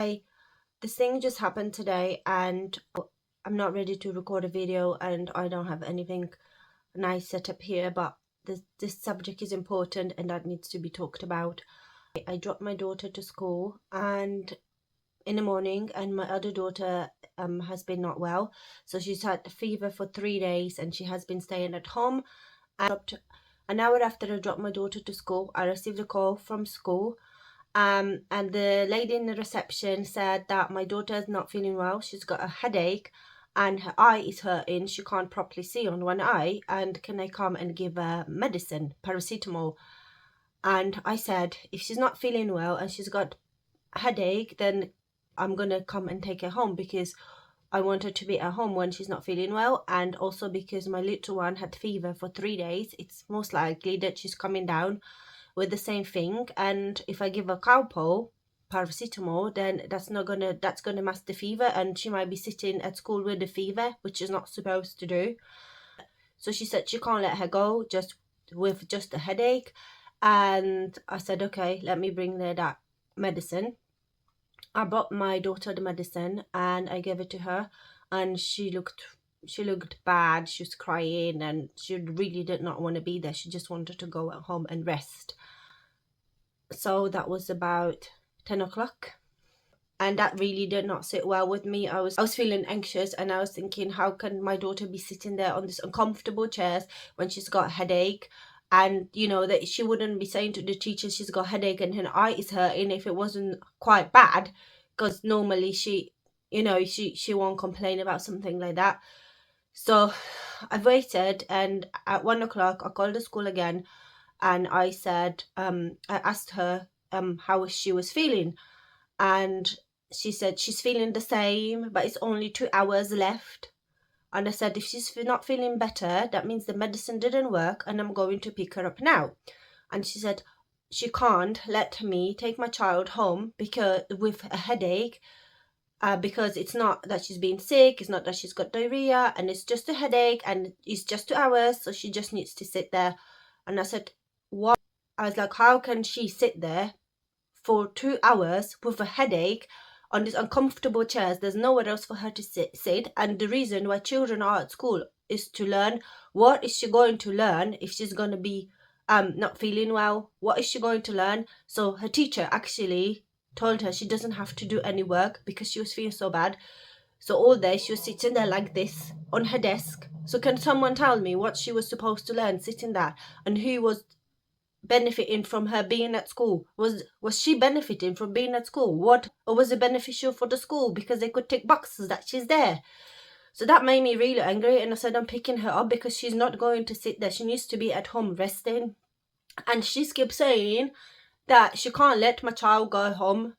This thing just happened today and I'm not ready to record a video and I don't have anything nice set up here, but this subject is important and that needs to be talked about. I dropped my daughter to school and in the morning, and my other daughter has been not well, so she's had a fever for 3 days and she has been staying at home. And an hour after I dropped my daughter to school, I received a call from school. And the lady in the reception said that my daughter is not feeling well. She's got a headache and her eye is hurting. She can't properly see on one eye, and can I come and give her medicine, paracetamol? And I said, if she's not feeling well and she's got a headache, then I'm gonna come and take her home, because I want her to be at home when she's not feeling well, and also because my little one had fever for 3 days. It's most likely that she's coming down with the same thing, and if I give her Calpol, paracetamol, then that's gonna mask the fever, and she might be sitting at school with the fever, which is not supposed to do. So she said she can't let her go with just a headache, and I said, okay, let me bring her that medicine. I bought my daughter the medicine and I gave it to her, and she looked bad. She was crying and she really did not want to be there. She just wanted to go at home and rest. So that was about 10 o'clock, and that really did not sit well with me. I was feeling anxious, and I was thinking, how can my daughter be sitting there on this uncomfortable chairs when she's got a headache? And you know that she wouldn't be saying to the teacher she's got a headache and her eye is hurting if it wasn't quite bad, because normally she won't complain about something like that. So I waited, and at 1 o'clock I called the school again, and I said, I asked her how she was feeling, and she said she's feeling the same, but it's only 2 hours left. And I said, if she's not feeling better, that means the medicine didn't work, and I'm going to pick her up now. And she said she can't let me take my child home because with a headache, because it's not that she's been sick, it's not that she's got diarrhea, and it's just a headache, and it's just 2 hours, so she just needs to sit there. And I said, what? I was like, how can she sit there for 2 hours with a headache on these uncomfortable chairs? There's nowhere else for her to sit. And the reason why children are at school is to learn. What is she going to learn if she's going to be not feeling well? What is she going to learn? So her teacher actually told her she doesn't have to do any work because she was feeling so bad. So all day she was sitting there like this on her desk. So can someone tell me what she was supposed to learn sitting there? And who was benefiting from her being at school? Was she benefiting from being at school? Or was it beneficial for the school because they could tick boxes that she's there? So that made me really angry, and I said, I'm picking her up because she's not going to sit there. She needs to be at home resting. And she keeps saying that she can't let my child go home.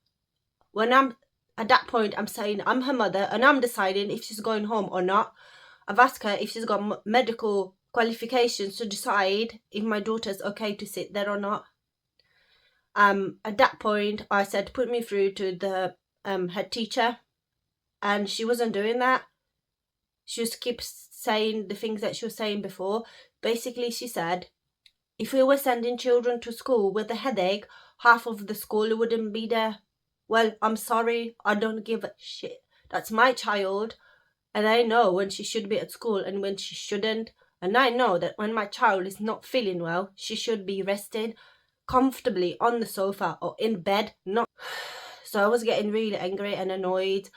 When I'm at that point, I'm saying I'm her mother and I'm deciding if she's going home or not. I've asked her if she's got medical qualifications to decide if my daughter's okay to sit there or not. At that point, I said, put me through to the head teacher, and she wasn't doing that. She just keeps saying the things that she was saying before. Basically, she said, if we were sending children to school with a headache, half of the school wouldn't be there. Well, I'm sorry, I don't give a shit. That's my child, and I know when she should be at school and when she shouldn't. And I know that when my child is not feeling well, she should be rested comfortably on the sofa or in bed, not. So I was getting really angry and annoyed.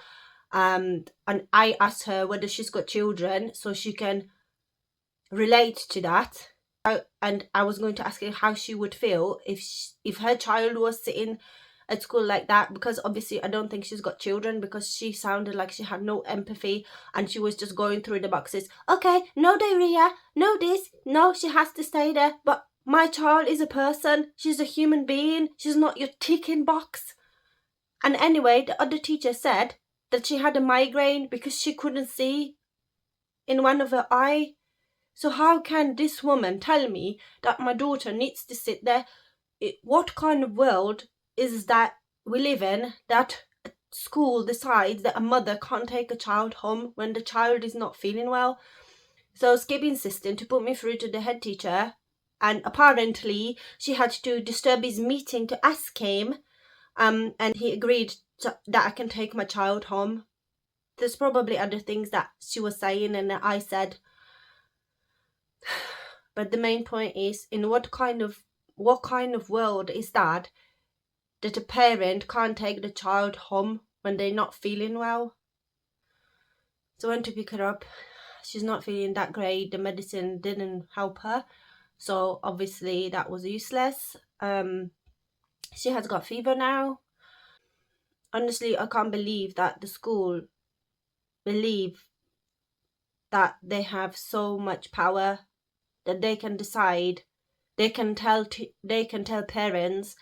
And I asked her whether she's got children so she can relate to that. And I was going to ask her how she would feel if her child was sitting at school like that, because obviously I don't think she's got children, because she sounded like she had no empathy and she was just going through the boxes. Okay, no diarrhea, no this, no, she has to stay there. But my child is a person, she's a human being, she's not your ticking box. And anyway, the other teacher said that she had a migraine because she couldn't see in one of her eye. So how can this woman tell me that my daughter needs to sit there? What kind of world is that we live in, that school decides that a mother can't take a child home when the child is not feeling well? So Skip insisted to put me through to the head teacher, and apparently she had to disturb his meeting to ask him And he agreed that I can take my child home. There's probably other things that she was saying and that I said, but the main point is, in what kind of world is that a parent can't take the child home when they're not feeling well? So I went to pick her up. She's not feeling that great. The medicine didn't help her, so obviously that was useless. She has got fever now. Honestly, I can't believe that the school believe that they have so much power that they can decide, they can tell parents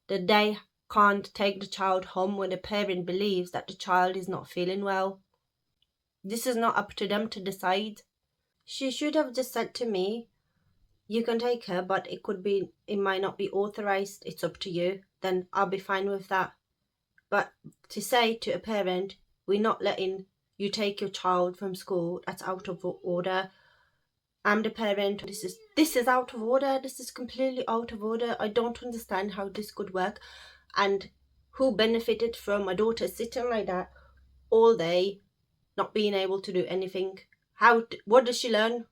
that they can't take the child home when the parent believes that the child is not feeling well. This is not up to them to decide. She should have just said to me, you can take her, but it might not be authorized, it's up to you. Then I'll be fine with that. But to say to a parent, we're not letting you take your child from school, that's out of order. I'm the parent, this is out of order, this is completely out of order. I don't understand how this could work, and who benefited from my daughter sitting like that all day, not being able to do anything. What does she learn?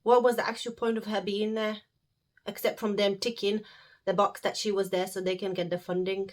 What was the actual point of her being there, except from them ticking the box that she was there so they can get the funding?